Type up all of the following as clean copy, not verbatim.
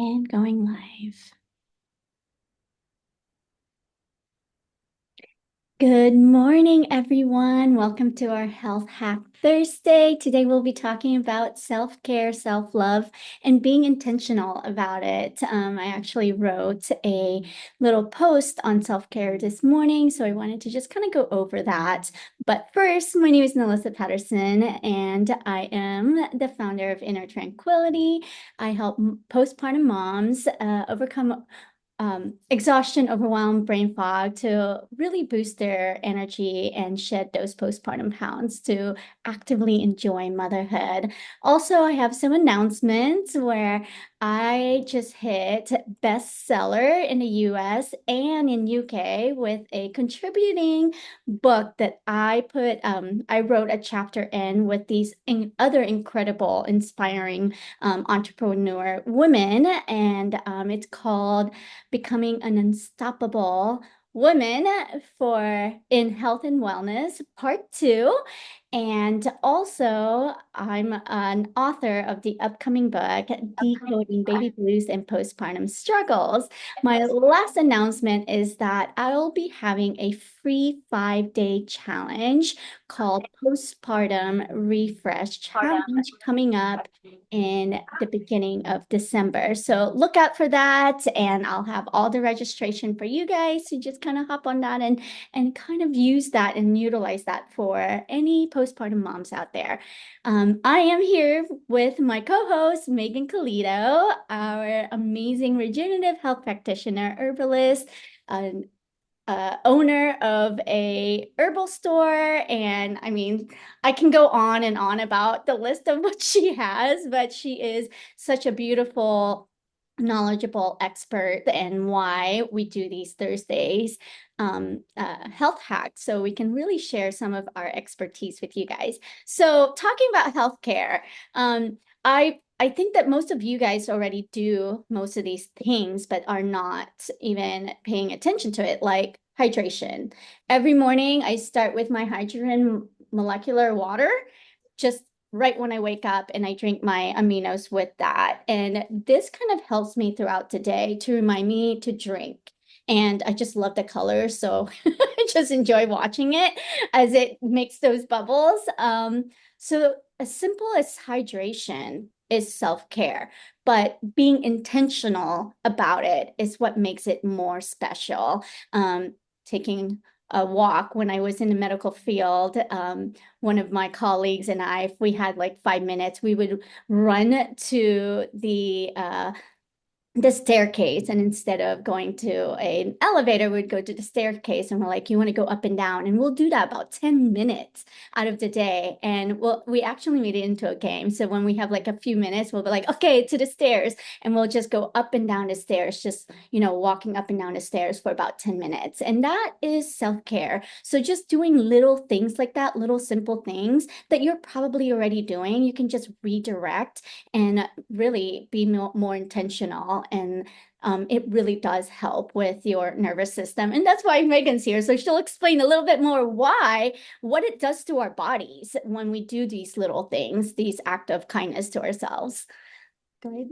And going live. Good morning, everyone. Welcome to our Health Hack Thursday. Today, we'll be talking about self-care, self-love, and being intentional about it. I actually wrote a little post on self-care this morning, so I wanted to just kind of go over that. But first, my name is Melissa Patterson, and I am the founder of Inner Tranquility. I help postpartum moms overcome exhaustion, overwhelm, brain fog to really boost their energy and shed those postpartum pounds to actively enjoy motherhood. Also, I have some announcements where I just hit bestseller in the US and in UK with a contributing book that I wrote a chapter in with these other incredible, inspiring entrepreneur women, and it's called Becoming an Unstoppable Woman for in Health and Wellness, Part 2. And also, I'm an author of the upcoming book, Decoding Baby Blues and Postpartum Struggles. My last announcement is that I'll be having a free 5-day challenge called Postpartum Refresh Challenge coming up in the beginning of December. So look out for that, and I'll have all the registration for you guys to just kind of hop on that and kind of use that and utilize that for any postpartum moms out there. I am here with my co-host, Meghan Calido, our amazing regenerative health practitioner, herbalist, owner of a herbal store. And I mean, I can go on and on about the list of what she has, but she is such a beautiful, knowledgeable expert and why we do these Thursdays health hacks, so we can really share some of our expertise with you guys. So talking about healthcare, I think that most of you guys already do most of these things, but are not even paying attention to it, like hydration. Every morning, I start with my hydrogen molecular water, just right when I wake up, and I drink my aminos with that. And this kind of helps me throughout the day to remind me to drink. And I just love the colors, so I just enjoy watching it as it makes those bubbles. So as simple as hydration is self-care, but being intentional about it is what makes it more special. Taking a walk when I was in the medical field, one of my colleagues and I, if we had like 5 minutes, we would run to the staircase, and instead of going to an elevator, we'd go to the staircase, and we're like, you want to go up and down, and we'll do that about 10 minutes out of the day. And we actually made it into a game, so when we have like a few minutes, we'll be like, okay, to the stairs, and we'll just go up and down the stairs, just walking up and down the stairs for about 10 minutes. And that is self-care. So just doing little things like that, little simple things that you're probably already doing, you can just redirect and really be more intentional. And it really does help with your nervous system. And that's why Megan's here. So she'll explain a little bit more what it does to our bodies when we do these little things, these acts of kindness to ourselves. Go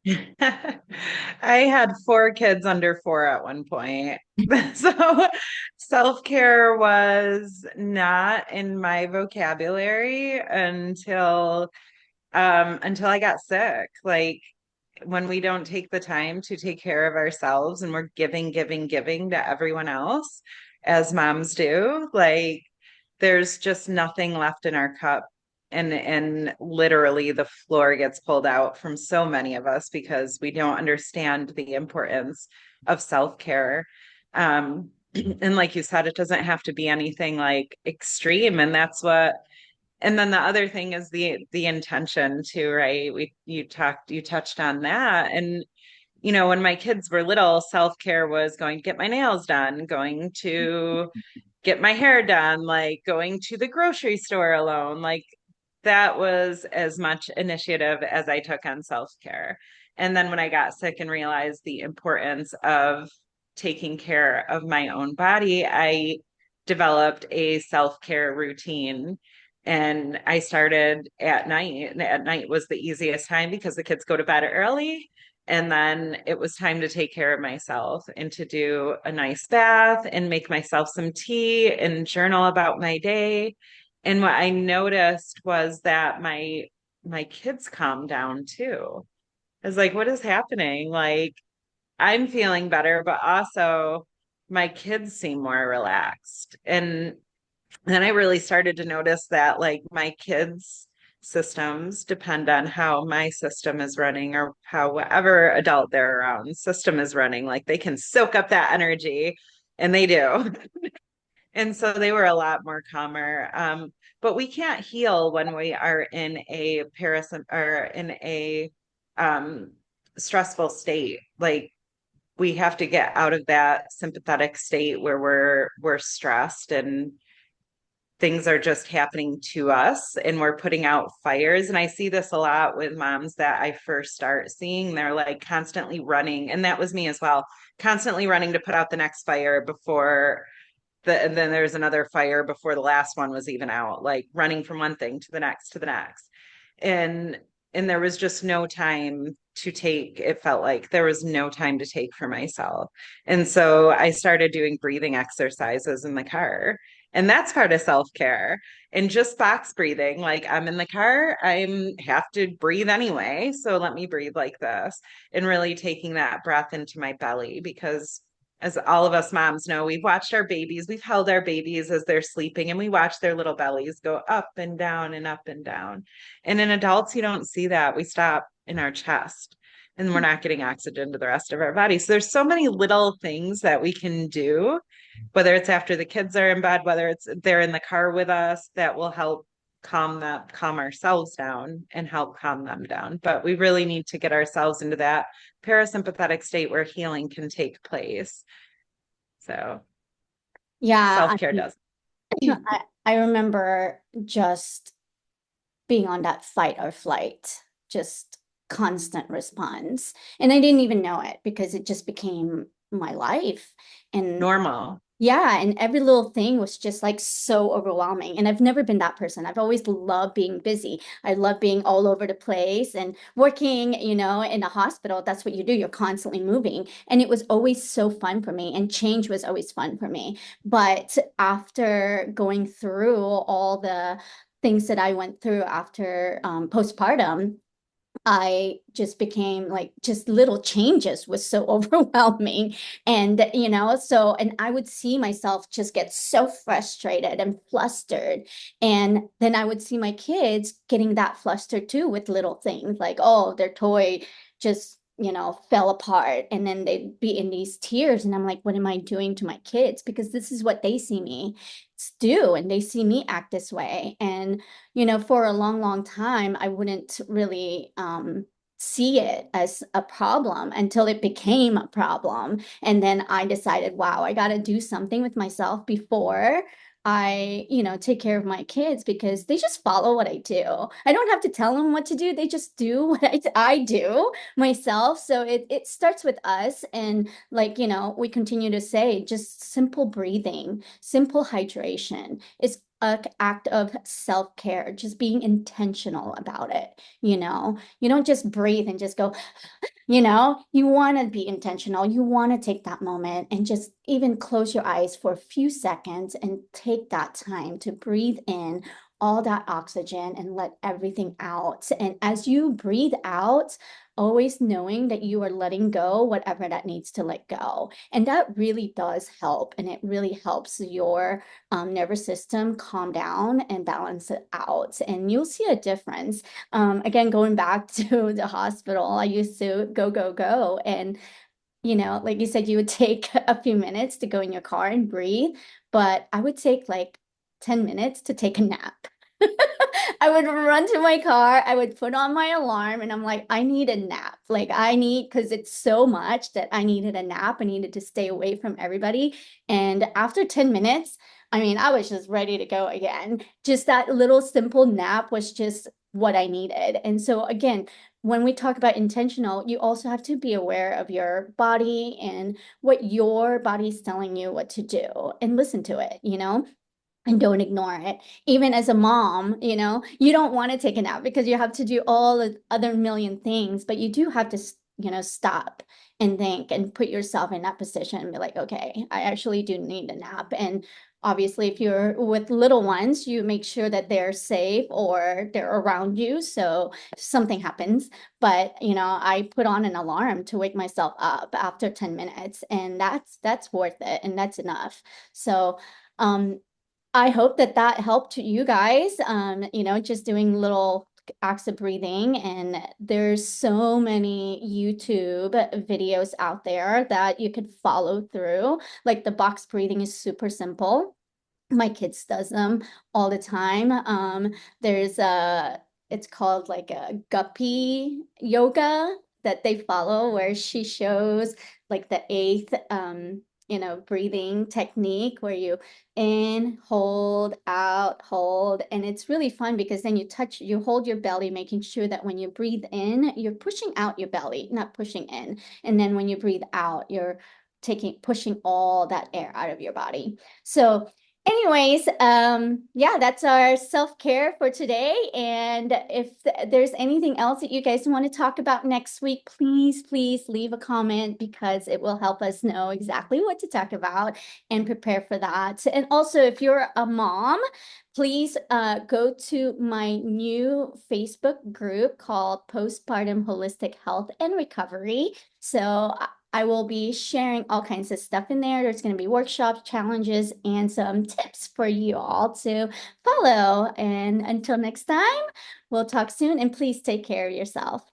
ahead. I had 4 kids under 4 at one point. So self-care was not in my vocabulary until I got sick. Like when we don't take the time to take care of ourselves and we're giving to everyone else as moms do, like there's just nothing left in our cup. And literally the floor gets pulled out from so many of us because we don't understand the importance of self-care. And like you said, it doesn't have to be anything like extreme. And then the other thing is the intention too, right? You touched on that. And when my kids were little, self-care was going to get my nails done, going to get my hair done, like going to the grocery store alone. Like that was as much initiative as I took on self-care. And then when I got sick and realized the importance of taking care of my own body, I developed a self-care routine. And I started at night, and at night was the easiest time because the kids go to bed early And then it was time to take care of myself and to do a nice bath and make myself some tea and journal about my day. And what I noticed was that my kids calmed down too. I was like, what is happening? Like, I'm feeling better, but also my kids seem more relaxed. And then I really started to notice that like my kids' systems depend on how my system is running or how whatever adult they're around system is running. Like they can soak up that energy and they do. And so they were a lot more calmer. But we can't heal when we are in a or in a um, stressful state. Like we have to get out of that sympathetic state where we're stressed and things are just happening to us and we're putting out fires. And I see this a lot with moms that I first start seeing. They're like constantly running, and that was me as well, constantly running to put out the next fire before and then there's another fire before the last one was even out, like running from one thing to the next to the next. And there was just no time to take, it felt like there was no time to take for myself. And so I started doing breathing exercises in the car. And that's part of self-care. And just box breathing, like I'm in the car, I'm have to breathe anyway. So let me breathe like this and really taking that breath into my belly because as all of us moms know, we've watched our babies, we've held our babies as they're sleeping, and we watch their little bellies go up and down and up and down. And in adults, you don't see that. We stop in our chest and we're not getting oxygen to the rest of our body. So there's so many little things that we can do, whether it's after the kids are in bed, whether it's they're in the car with us, that will help calm ourselves down and help calm them down. But we really need to get ourselves into that parasympathetic state where healing can take place. So Yeah, self-care does. I remember just being on that fight or flight, just constant response. And I didn't even know it because it just became my life. And Normal. yeah, and every little thing was just like so overwhelming. And I've never been that person. I've always loved being busy. I love being all over the place and working, in a hospital. That's what you do. You're constantly moving. And it was always so fun for me. And change was always fun for me. But after going through all the things that I went through after postpartum, I just became like just little changes was so overwhelming. And, and I would see myself just get so frustrated and flustered. And then I would see my kids getting that flustered too with little things like, oh, their toy just, fell apart. And then they'd be in these tears. And I'm like, what am I doing to my kids? Because this is what they see me do. And they see me act this way. And for a long, long time, I wouldn't really see it as a problem until it became a problem. And then I decided, wow, I got to do something with myself before I, take care of my kids because they just follow what I do. I don't have to tell them what to do. They just do what I do myself. So it starts with us. And like, we continue to say just simple breathing, simple hydration. It's an act of self-care, just being intentional about it. You don't just breathe and just go, you want to be intentional. You want to take that moment and just even close your eyes for a few seconds and take that time to breathe in all that oxygen and let everything out. And as you breathe out, always knowing that you are letting go whatever that needs to let go. And that really does help. And it really helps your nervous system calm down and balance it out. And you'll see a difference. Again, going back to the hospital, I used to go, go, go. And, like you said, you would take a few minutes to go in your car and breathe, but I would take like 10 minutes to take a nap. I would run to my car, I would put on my alarm, and I'm like, I need a nap. Like, because it's so much that I needed a nap. I needed to stay away from everybody. And after 10 minutes, I mean, I was just ready to go again. Just that little simple nap was just what I needed. And so, again, when we talk about intentional, you also have to be aware of your body and what your body's telling you what to do and listen to it, and don't ignore it. Even as a mom, you don't want to take a nap because you have to do all the other million things, but you do have to, stop and think and put yourself in that position and be like, okay, I actually do need a nap. And obviously, if you're with little ones, you make sure that they're safe or they're around you. So if something happens, but I put on an alarm to wake myself up after 10 minutes, and that's worth it, and that's enough. So, I hope that that helped you guys, just doing little acts of breathing. And there's so many YouTube videos out there that you could follow through. Like the box breathing is super simple. My kids does them all the time. There's it's called like a guppy yoga that they follow, where she shows like the eighth, breathing technique, where you in, hold, out, hold. And it's really fun because then you hold your belly, making sure that when you breathe in, you're pushing out your belly, not pushing in. And then when you breathe out, you're pushing all that air out of your body. So anyways, yeah, that's our self-care for today. And if there's anything else that you guys want to talk about next week, please leave a comment, because it will help us know exactly what to talk about and prepare for that. And also, if you're a mom, please go to my new Facebook group called Postpartum Holistic Health and Recovery. So I will be sharing all kinds of stuff in there. There's going to be workshops, challenges, and some tips for you all to follow. And until next time, we'll talk soon, and please take care of yourself.